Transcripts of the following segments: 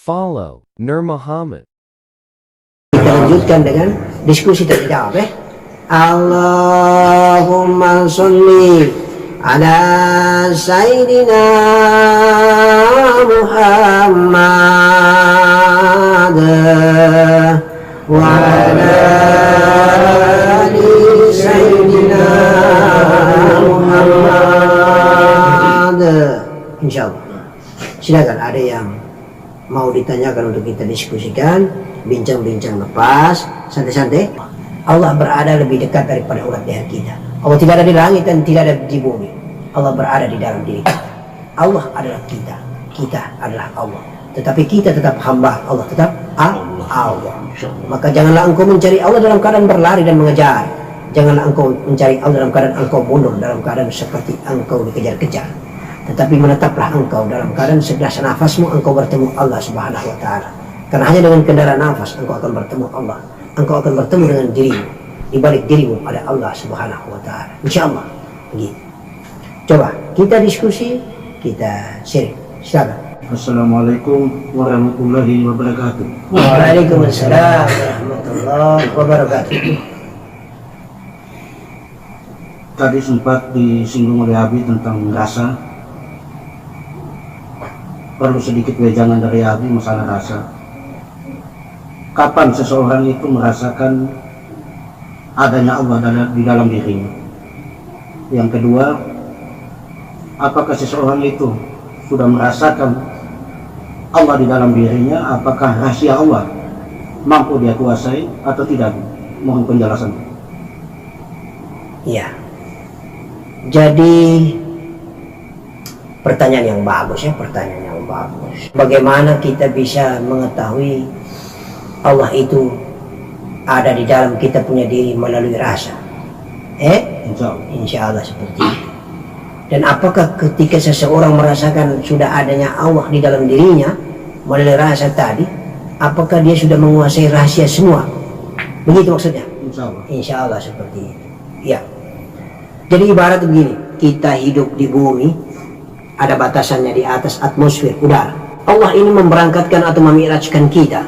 Follow Nur Muhammad. Kita lanjutkan dengan diskusi terjawab ya. Allahumma sholli ala Sayyidina Muhammad wa ala ali Sayyidina Muhammad. Insyaallah. Silakan, ada yang mau ditanyakan untuk kita diskusikan, bincang-bincang lepas, santai-santai. Allah berada lebih dekat daripada urat leher kita. Allah tidak ada di langit dan tidak ada di bumi. Allah berada di dalam diri kita. Allah adalah kita, kita adalah Allah. Tetapi kita tetap hamba, Allah tetap Allah. Maka janganlah engkau mencari Allah dalam keadaan berlari dan mengejar. Janganlah engkau mencari Allah dalam keadaan engkau mundur, dalam keadaan seperti engkau dikejar-kejar. Tetapi menetaplah engkau dalam keadaan segelas nafasmu, engkau bertemu Allah Subhanahu wa Ta'ala. Karena hanya dengan kendaraan nafas engkau akan bertemu Allah. Engkau akan bertemu dengan dirimu. Di balik dirimu ada Allah Subhanahu wa Ta'ala. Insyaallah begitu. Coba kita diskusi, kita sharing. Silakan. Assalamualaikum warahmatullahi wabarakatuh. Waalaikumsalam warahmatullahi wabarakatuh. Tadi sempat disinggung oleh Habib tentang rasa. Perlu sedikit wejangan dari Abi masalah rasa. Kapan seseorang itu merasakan adanya Allah di dalam dirinya? Yang kedua, apakah seseorang itu sudah merasakan Allah di dalam dirinya? Apakah rahasia Allah mampu dia kuasai atau tidak? Mohon penjelasan. Ya. Jadi pertanyaan yang bagus ya, pertanyaan yang bagus. Bagaimana kita bisa mengetahui Allah itu ada di dalam kita punya diri melalui rasa? Insya Allah seperti itu. Dan apakah ketika seseorang merasakan sudah adanya Allah di dalam dirinya melalui rasa tadi, apakah dia sudah menguasai rahasia semua? Begitu maksudnya? Insya Allah seperti itu. Ya. Jadi ibarat begini, kita hidup di bumi, ada batasannya di atas atmosfer udara. Allah ini memberangkatkan atau memi'rajkan kita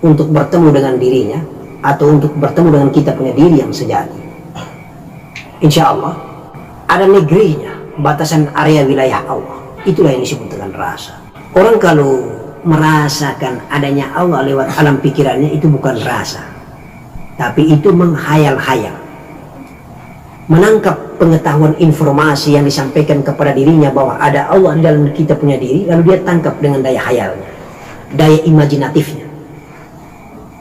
untuk bertemu dengan dirinya atau untuk bertemu dengan kita punya diri yang sejati. Insya Allah ada negerinya, batasan area wilayah Allah. Itulah yang disebut dengan rasa. Orang kalau merasakan adanya Allah lewat alam pikirannya, itu bukan rasa, tapi itu menghayal-hayal, menangkap pengetahuan informasi yang disampaikan kepada dirinya bahwa ada Allah di dalam kita punya diri, lalu dia tangkap dengan daya hayalnya, daya imajinatifnya.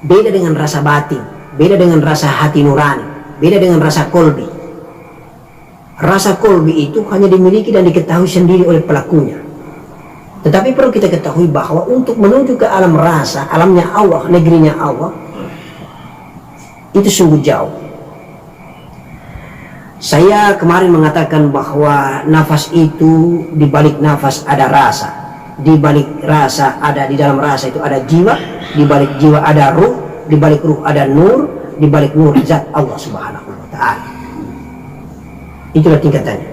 Beda dengan rasa batin, beda dengan rasa hati nurani, beda dengan rasa kolbi. Rasa kolbi itu hanya dimiliki dan diketahui sendiri oleh pelakunya. Tetapi perlu kita ketahui bahwa untuk menuju ke alam rasa, alamnya Allah, negerinya Allah, itu sungguh jauh. Saya kemarin mengatakan bahwa nafas itu, di balik nafas ada rasa, di balik rasa ada, di dalam rasa itu ada jiwa, di balik jiwa ada ruh, di balik ruh ada nur, di balik nur zat Allah Subhanahu wa Ta'ala. Itulah tingkatannya.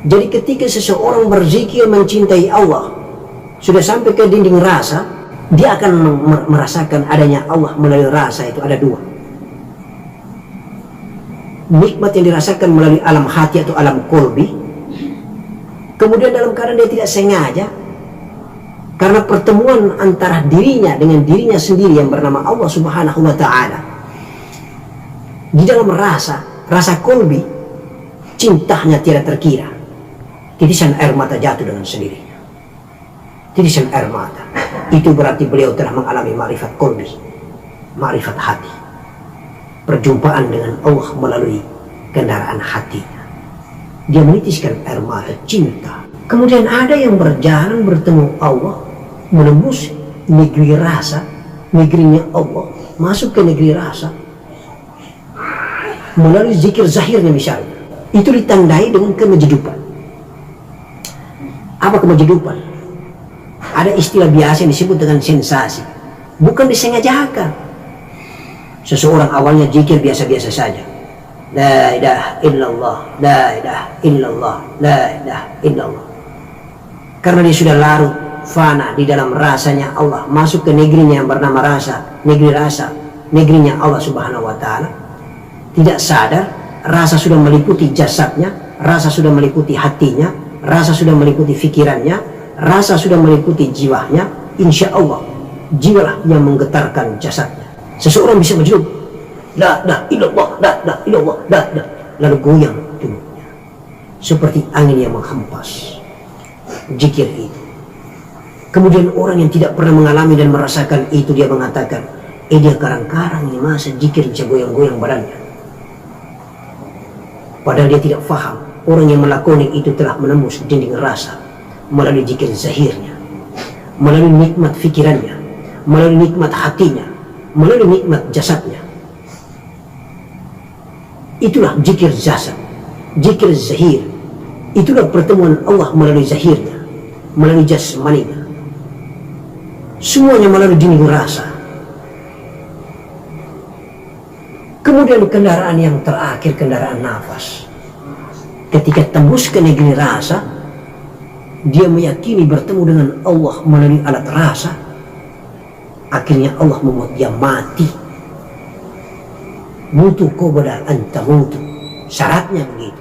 Jadi ketika seseorang berzikir mencintai Allah, sudah sampai ke dinding rasa, dia akan merasakan adanya Allah melalui rasa. Itu ada dua. Nikmat yang dirasakan melalui alam hati atau alam kolbi, kemudian dalam keadaan dia tidak sengaja, karena pertemuan antara dirinya dengan dirinya sendiri yang bernama Allah Subhanahu wa Ta'ala, di dalam rasa kolbi, cintanya tidak terkira. Titisan air mata jatuh dengan sendirinya. Titisan air mata itu berarti beliau telah mengalami ma'rifat kolbi, ma'rifat hati, perjumpaan dengan Allah melalui kendaraan hatinya. Dia menitiskan air mata cinta. Kemudian ada yang berjalan bertemu Allah, menembus negeri rasa, negerinya Allah, masuk ke negeri rasa melalui zikir zahirnya misalnya. Itu ditandai dengan kemejedupan. Apa kemejedupan? Ada istilah biasa yang disebut dengan sensasi. Bukan disengajakan. Seseorang awalnya zikir biasa-biasa saja. La ilaha illallah, la ilaha illallah, la ilaha illallah. Karena dia sudah larut fana di dalam rasanya Allah, masuk ke negerinya yang bernama rasa, negerinya Allah Subhanahu wa Ta'ala, tidak sadar rasa sudah meliputi jasadnya, rasa sudah meliputi hatinya, rasa sudah meliputi pikirannya, rasa sudah meliputi jiwanya. Insya Allah jiwalah yang menggetarkan jasadnya. Seseorang bisa menjawab la ilallah, la ilallah, la, lalu goyang tubuhnya seperti angin yang menghempas. Zikir itu. Kemudian orang yang tidak pernah mengalami dan merasakan itu, dia mengatakan, dia karang-karang ini masa zikir bisa goyang-goyang badannya. Padahal dia tidak faham, orang yang melakoni itu telah menembus dinding rasa melalui zikir zahirnya, melalui nikmat fikirannya, melalui nikmat hatinya, melalui nikmat jasadnya. Itulah zikir jasad, zikir zahir. Itulah pertemuan Allah melalui zahirnya, melalui jasmaninya. Semuanya melalui dinding rasa. Kemudian kendaraan yang terakhir, kendaraan nafas. Ketika tembus ke negeri rasa, dia meyakini bertemu dengan Allah melalui alat rasa. Akhirnya Allah membuat dia mati. Mutu qabla anta mutu. Syaratnya begitu.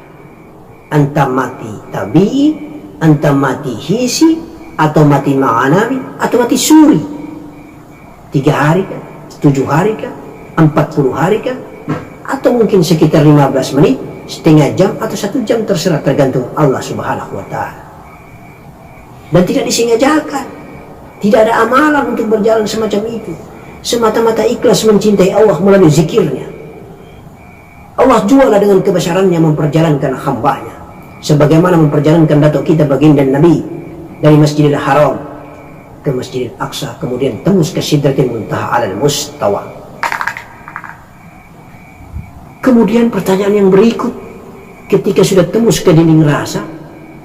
Anta mati tabi'i, anta mati hisi, atau mati ma'anawi, atau mati suri. 3 hari kah? 7 hari kah? 40 hari kah? Atau mungkin sekitar 15 menit, setengah jam, atau 1 jam, terserah, tergantung Allah Subhanahu wa Ta'ala. Dan tidak disengajakan, tidak ada amalan untuk berjalan semacam itu, semata-mata ikhlas mencintai Allah melalui zikirnya. Allah jualah dengan kebesarannya memperjalankan hambanya, sebagaimana memperjalankan datuk kita baginda Nabi dari Masjidil Haram ke Masjidil Aqsa, kemudian tembus ke Sidratil Muntaha alal Mustawa. Kemudian pertanyaan yang berikut, ketika sudah tembus ke dinding rasa,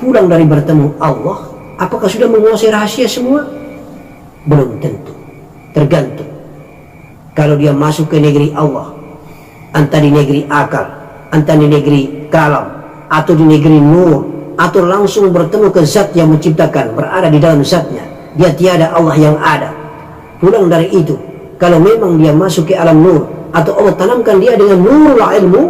pulang dari bertemu Allah, apakah sudah menguasai rahasia semua? Belum tentu, tergantung. Kalau dia masuk ke negeri Allah, entah di negeri akal, entah di negeri kalam, atau di negeri nur, atau langsung bertemu ke zat yang menciptakan, berada di dalam zatnya, dia tiada Allah yang ada. Pulang dari itu, kalau memang dia masuk ke alam nur, atau Allah tanamkan dia dengan nurul ilmu,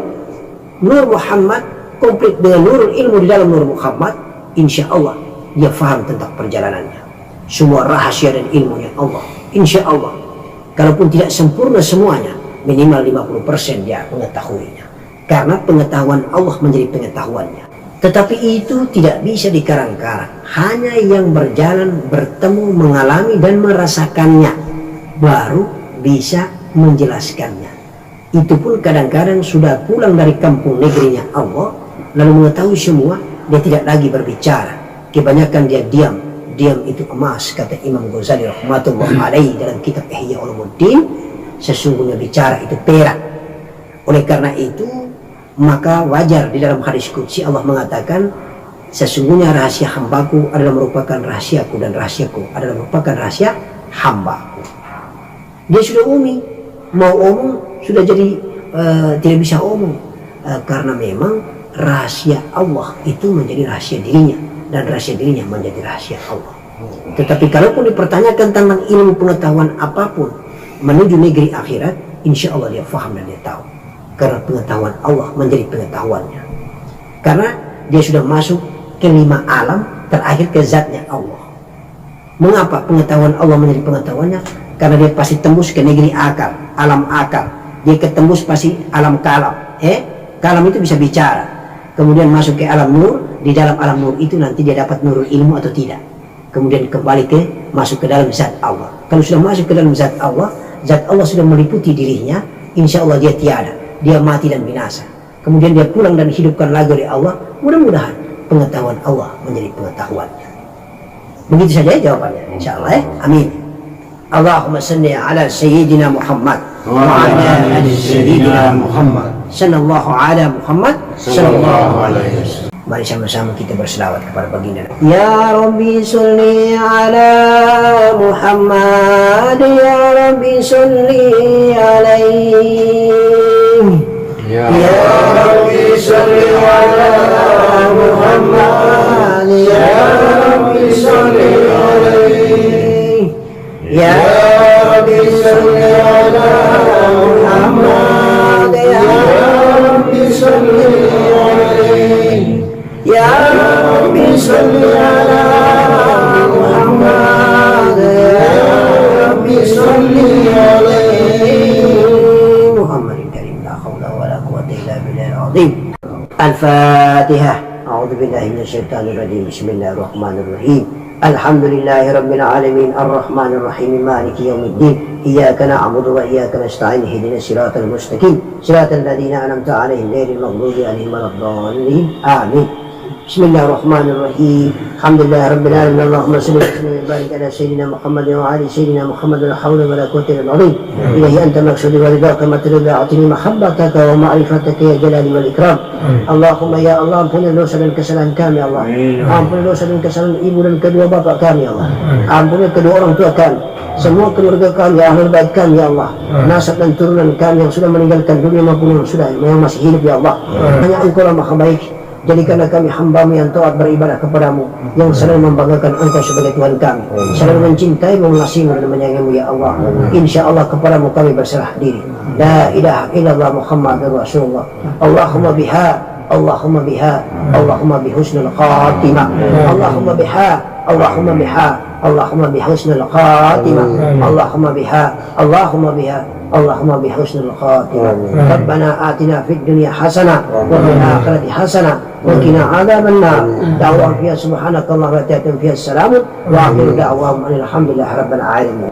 nur Muhammad, komplit dengan nurul ilmu di dalam nur Muhammad, insya Allah dia faham tentang perjalanannya, semua rahasia dan ilmunya Allah. Insya Allah, kalaupun tidak sempurna semuanya, minimal 50% dia mengetahuinya, karena pengetahuan Allah menjadi pengetahuannya. Tetapi itu tidak bisa dikarang-karang, hanya yang berjalan, bertemu, mengalami dan merasakannya baru bisa menjelaskannya. Itu pun kadang-kadang sudah pulang dari kampung negerinya Allah, lalu mengetahui semua, dia tidak lagi berbicara. Kebanyakan dia diam. Diam itu emas, kata Imam Ghazali rahmatullah alaihi dalam kitab Ihya Ulumuddin. Sesungguhnya bicara itu perak. Oleh karena itu, maka wajar di dalam hadis qudsi Allah mengatakan, sesungguhnya rahasia hambaku adalah merupakan rahasiaku, dan rahasiaku adalah merupakan rahasia hambaku. Dia sudah umi, mau omong sudah jadi tidak bisa omong, karena memang rahasia Allah itu menjadi rahasia dirinya, dan rahasia dirinya menjadi rahasia Allah. Tetapi kalaupun dipertanyakan tentang ilmu pengetahuan apapun menuju negeri akhirat, insya Allah dia faham dan dia tahu, karena pengetahuan Allah menjadi pengetahuannya, karena dia sudah masuk ke 5 alam terakhir ke zatnya Allah. Mengapa pengetahuan Allah menjadi pengetahuannya? Karena dia pasti tembus ke negeri akal, alam akal. Dia ketembus pasti alam kalam. Kalam itu bisa bicara. Kemudian masuk ke alam nur. Di dalam alam nur itu nanti dia dapat nurul ilmu atau tidak. Kemudian kembali masuk ke dalam zat Allah. Kalau sudah masuk ke dalam zat Allah sudah meliputi dirinya. Insya Allah dia tiada, dia mati dan binasa. Kemudian dia pulang dan hidupkan lagi oleh Allah. Mudah-mudahan pengetahuan Allah menjadi pengetahuannya. Begitu saja jawabannya, insya Allah. Amin. Allahumma salli ala Sayyidina Muhammad wa ala ali Sayyidina Muhammad sallallahu ala Muhammad sallallahu alaihi wasallam. Mari sama-sama kita berselawat kepada baginda. Ya Rabbi salli ala Muhammad, ya Rabbi salli alaihi. Ya Rabbi salli ala Muhammad, ya Rabbi salli alaihi. Ya Rabbi salli ala Muhammad. Ya Rabbi salli alaihi. Ya Rabbi salli ala Muhammad. Ya Rabbi salli alaihi. Muhammadin karim la hawla wa la quwwata illa billahil azim. Al-Fatihah. A'udzu billahi minasyaitonir rajim. Bismillahirrahmanirrahim. Alhamdulillahi rabbil alamin arrahmanir rahim maliki yaumiddin. Iyyaka na'budu wa iyyaka nasta'in ihdinas siratal mustaqim siratal ladzina an'amta 'alaihim ghairil maghdubi 'alaihim waladdallin. Amin. Bismillahirrahmanirrahim. Alhamdulillahi rabbil alamin. Allahumma shalli wa sallim wa barik ala sayyidina Muhammad wa ali sayyidina Muhammad. La hawla wa la quwwata illa billah. Ilahi anta maqsudi wa ridaka matlubi a'tini mahabbataka wa ma'rifataka ya jalali wal ikram. Allahumma ya Allah, ampuni dosa dan kesalahan kami Allah. Ampuni dosa dan kesalahan ibu dan kedua bapak kami Allah. Ampuni kedua orang tua kami, semua keluarga kami, ahlul bait kami ya Allah. Nasab dan turunan kami yang sudah meninggalkan dunia maupun yang masih hidup ya Allah. Hanya Engkau lah maha baik. Jadikanlah kami hamba-Mu yang taat beribadah kepadamu, yang selalu membanggakan Engkau sebagai Tuhan kami, selalu mencintai, mengasihi dan menyayangi-Mu ya Allah. Insya Allah kepadamu kami berserah diri. La ilaha illallah Muhammadur Rasulullah. Allahumma biha, Allahumma biha, Allahumma bihusnul khatimah. Allahumma biha, Allahumma biha, Allahumma bihusnul khatimah. Allahumma biha, Allahumma biha, Allahumma bihusnul khatimah. Rabbana atina fid dunya hasanah wa fil akhirati hasanah wa qina adzaban nar. Da'wa fiha subhanakallahumma wa ta'ala fiha salamun wa akhiru da'wahum alhamdulillahi rabbil alamin.